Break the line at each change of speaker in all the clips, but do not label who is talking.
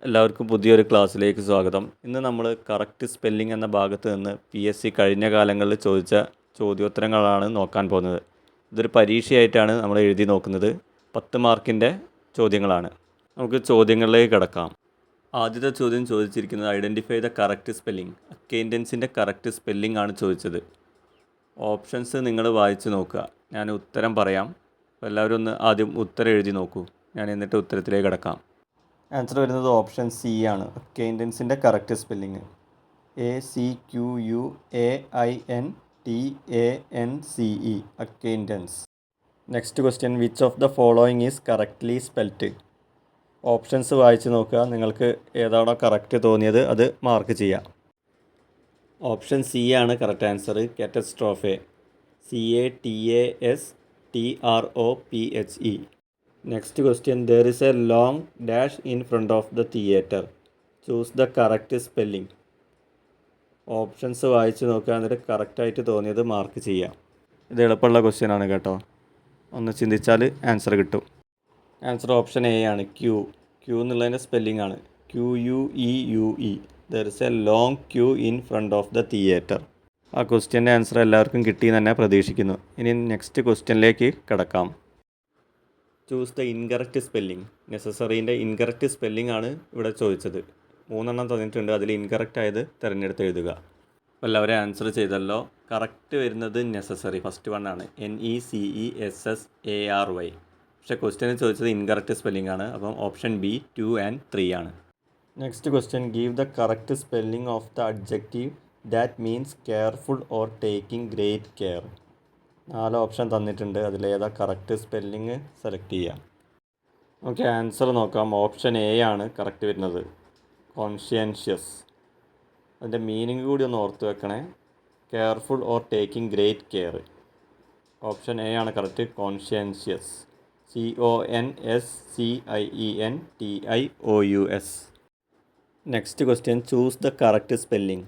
എല്ലാവർക്കും പുതിയൊരു ക്ലാസ്സിലേക്ക് സ്വാഗതം. ഇന്ന് നമ്മൾ കറക്റ്റ് സ്പെല്ലിംഗ് എന്ന ഭാഗത്ത് നിന്ന് PSC കഴിഞ്ഞ കാലങ്ങളിൽ ചോദിച്ച ചോദ്യോത്തരങ്ങളാണ് നോക്കാൻ പോകുന്നത്. ഇതൊരു പരീക്ഷയായിട്ടാണ് നമ്മൾ എഴുതി നോക്കുന്നത്. 10 മാർക്കിൻ്റെ ചോദ്യങ്ങളാണ്. നമുക്ക് ചോദ്യങ്ങളിലേക്ക് കിടക്കാം. ആദ്യത്തെ ചോദ്യം ചോദിച്ചിരിക്കുന്നത് ഐഡൻറ്റിഫൈ ദ കറക്റ്റ് സ്പെല്ലിംഗ്. അക്കൗണ്ടൻസിൻ്റെ കറക്റ്റ് സ്പെല്ലിംഗ് ആണ് ചോദിച്ചത്. ഓപ്ഷൻസ് നിങ്ങൾ വായിച്ച് നോക്കുക. ഞാൻ ഉത്തരം പറയാം. അപ്പോൾ എല്ലാവരും ഒന്ന് ആദ്യം ഉത്തരം എഴുതി നോക്കൂ. ഞാൻ എന്നിട്ട് ഉത്തരത്തിലേക്ക് കിടക്കാം. ആൻസർ വരുന്നത് ഓപ്ഷൻ സി ആണ്. അക്കൗണ്ടൻസിൻ്റെ correct spelling ACQUAINTANCE acquaintance. Next question, which of the following is correctly spelt. Options വായിച്ച് നോക്കുക. നിങ്ങൾക്ക് ഏതാണോ കറക്റ്റ് തോന്നിയത് അത് മാർക്ക് ചെയ്യാം. ഓപ്ഷൻ സി ആണ് correct answer. Catastrophe, CATASTROPHE. Next question, there is a long dash in front of the theatre. Choose the correct spelling. Options വായിച്ച് നോക്കുക, എന്നിട്ട് കറക്റ്റായിട്ട് തോന്നിയത് മാർക്ക് ചെയ്യാം. ഇത് എളുപ്പമുള്ള ക്വസ്റ്റ്യൻ ആണ് കേട്ടോ. ഒന്ന് ചിന്തിച്ചാൽ ആൻസർ കിട്ടും. ആൻസർ ഓപ്ഷൻ എ ആണ്. ക്യൂ എന്നുള്ളതിൻ്റെ സ്പെല്ലിംഗ് ആണ് QUEUE. There is a long queue in front of the theatre. ആ ക്വസ്റ്റ്യൻ്റെ ആൻസർ എല്ലാവർക്കും കിട്ടിയെന്ന് തന്നെ പ്രതീക്ഷിക്കുന്നു. ഇനി നെക്സ്റ്റ് ക്വസ്റ്റ്യനിലേക്ക് കിടക്കാം. Choose the incorrect spelling. നെസസറീൻ്റെ ഇൻകറക്റ്റ് സ്പെല്ലിംഗ് ആണ് ഇവിടെ ചോദിച്ചത്. 3 എണ്ണം തന്നിട്ടുണ്ട്. അതിൽ ഇൻകറക്റ്റ് ആയത് തിരഞ്ഞെടുത്ത് എഴുതുക. അപ്പോൾ എല്ലാവരും ആൻസർ ചെയ്തല്ലോ. കറക്റ്റ് വരുന്നത് നെസസറി, ഫസ്റ്റ് വൺ ആണ്, NECESSARY. പക്ഷേ ക്വസ്റ്റ്യന് ചോദിച്ചത് ഇൻകറക്റ്റ് സ്പെല്ലിംഗ് ആണ്. അപ്പം ഓപ്ഷൻ ബി 2 and 3 ആണ്. Next question, give the correct spelling of the adjective that means careful or taking great care. 4 option തന്നിട്ടുണ്ട്. അതിലേതാ കറക്റ്റ് സ്പെല്ലിങ് സെലക്ട് ചെയ്യാം. നമുക്ക് ആൻസർ നോക്കാം. ഓപ്ഷൻ എ ആണ് കറക്റ്റ് വരുന്നത്, കോൺഷ്യൻഷ്യസ്. അതിൻ്റെ മീനിങ് കൂടി ഒന്ന് ഓർത്ത് വെക്കണേ. Careful or taking great care. Option A ആണ് correct, conscientious. CONSCIENTIOUS. Next question, choose the correct spelling.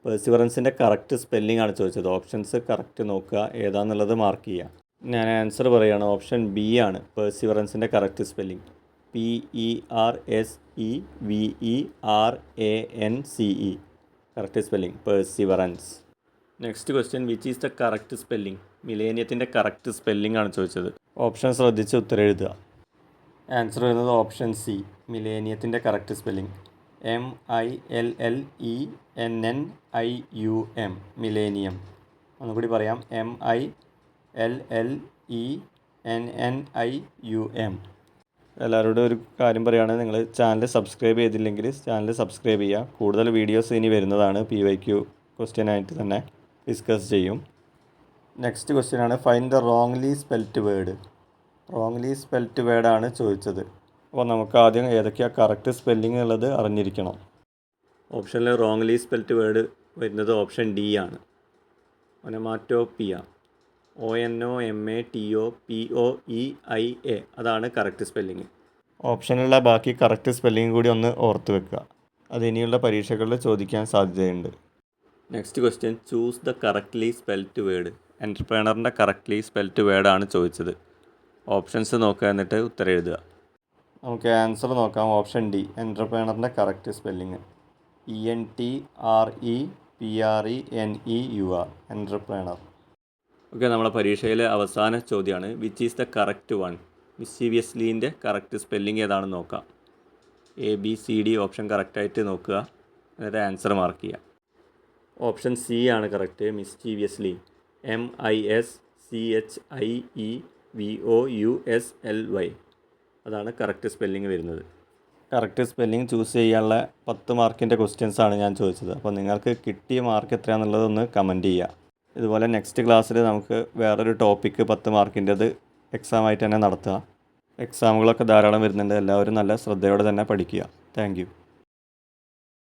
പെർസിവറൻസിൻ്റെ കറക്റ്റ് സ്പെല്ലിംഗ് ആണ് ചോദിച്ചത്. ഓപ്ഷൻസ് കറക്റ്റ് നോക്കുക, ഏതാണെന്നുള്ളത് മാർക്ക് ചെയ്യുക. ഞാൻ ആൻസർ പറയുകയാണ്. ഓപ്ഷൻ ബി ആണ് പെർസിവറൻസിൻ്റെ correct spelling. PERSEVERANCE correct spelling, perseverance. Next question, which is the correct spelling. മിലേനിയത്തിൻ്റെ കറക്റ്റ് സ്പെല്ലിംഗ് ആണ് ചോദിച്ചത്. ഓപ്ഷൻ ശ്രദ്ധിച്ച് ഉത്തരം എഴുതുക. ആൻസർ വരുന്നത് ഓപ്ഷൻ സി, മിലേനിയത്തിൻ്റെ കറക്റ്റ് സ്പെല്ലിംഗ് MILLENNIUM, മിലേനിയം. ഒന്നുകൂടി പറയാം, MILLENNIUM. എല്ലാവരോടും ഒരു കാര്യം പറയുകയാണെങ്കിൽ, നിങ്ങൾ ചാനൽ സബ്സ്ക്രൈബ് ചെയ്തില്ലെങ്കിൽ ചാനൽ സബ്സ്ക്രൈബ് ചെയ്യുക. കൂടുതൽ വീഡിയോസ് ഇനി വരുന്നതാണ്. PYQ ക്വസ്റ്റ്യൻ ആയിട്ട് തന്നെ ഡിസ്കസ് ചെയ്യും. നെക്സ്റ്റ് ക്വസ്റ്റ്യൻ ആണ്, find the wrongly spelt word. Wrongly spelt വേർഡാണ് ചോദിച്ചത്. അപ്പോൾ നമുക്ക് ആദ്യം ഏതൊക്കെയാണ് കറക്റ്റ് സ്പെല്ലിംഗ് ഉള്ളത് അറിഞ്ഞിരിക്കണം. ഓപ്ഷനിൽ റോങ്ലി സ്പെൽറ്റ് വേർഡ് വരുന്നത് ഓപ്ഷൻ ഡി ആണ്, ഒനമാറ്റോപിയ. ONOMATOPOEIA അതാണ് കറക്റ്റ് സ്പെല്ലിംഗ്. ഓപ്ഷനിലുള്ള ബാക്കി കറക്റ്റ് സ്പെല്ലിംഗ് കൂടി ഒന്ന് ഓർത്ത് വെക്കുക. അത് ഇനിയുള്ള പരീക്ഷകളിൽ ചോദിക്കാൻ സാധ്യതയുണ്ട്. Next question, choose the correctly spelt word. എൻ്റർപ്രണറിൻ്റെ കറക്റ്റ്ലി സ്പെൽറ്റ് വേർഡാണ് ചോദിച്ചത്. ഓപ്ഷൻസ് നോക്കുക, എന്നിട്ട് ഉത്തരം എഴുതുക. നമുക്ക് ആൻസർ നോക്കാം. ഓപ്ഷൻ ഡി, എൻ്റർപ്രണറിൻ്റെ correct spelling ENTREPRENEUR, entrepreneur. Okay, നമ്മളെ പരീക്ഷയിലെ അവസാന ചോദ്യമാണ്, which is the correct one. മിസ്ചീവിയസ്ലീൻ്റെ കറക്റ്റ് സ്പെല്ലിംഗ് ഏതാണെന്ന് നോക്കാം. ABCD ഓപ്ഷൻ കറക്റ്റായിട്ട് നോക്കുക, എന്നിട്ട് ആൻസർ മാർക്ക് ചെയ്യുക. ഓപ്ഷൻ സി ആണ് കറക്റ്റ്, മിസ്ചീവിയസ്ലി. MISCHIEVOUSLY അതാണ് കറക്റ്റ് സ്പെല്ലിംഗ് വരുന്നത്. കറക്റ്റ് സ്പെല്ലിംഗ് ചൂസ് ചെയ്യാനുള്ള 10 മാർക്കിൻ്റെ ക്വസ്റ്റ്യൻസാണ് ഞാൻ ചോദിച്ചത്. അപ്പോൾ നിങ്ങൾക്ക് കിട്ടിയ മാർക്ക് എത്രയാണെന്നുള്ളതൊന്ന് കമൻറ്റ് ചെയ്യുക. ഇതുപോലെ നെക്സ്റ്റ് ക്ലാസ്സിൽ നമുക്ക് വേറൊരു ടോപ്പിക്ക് 10 മാർക്കിൻ്റെത് എക്സാമായിട്ട് തന്നെ നടത്തുക. എക്സാമുകളൊക്കെ ധാരാളം വരുന്നുണ്ട്. എല്ലാവരും നല്ല ശ്രദ്ധയോടെ തന്നെ പഠിക്കുക. Thank you.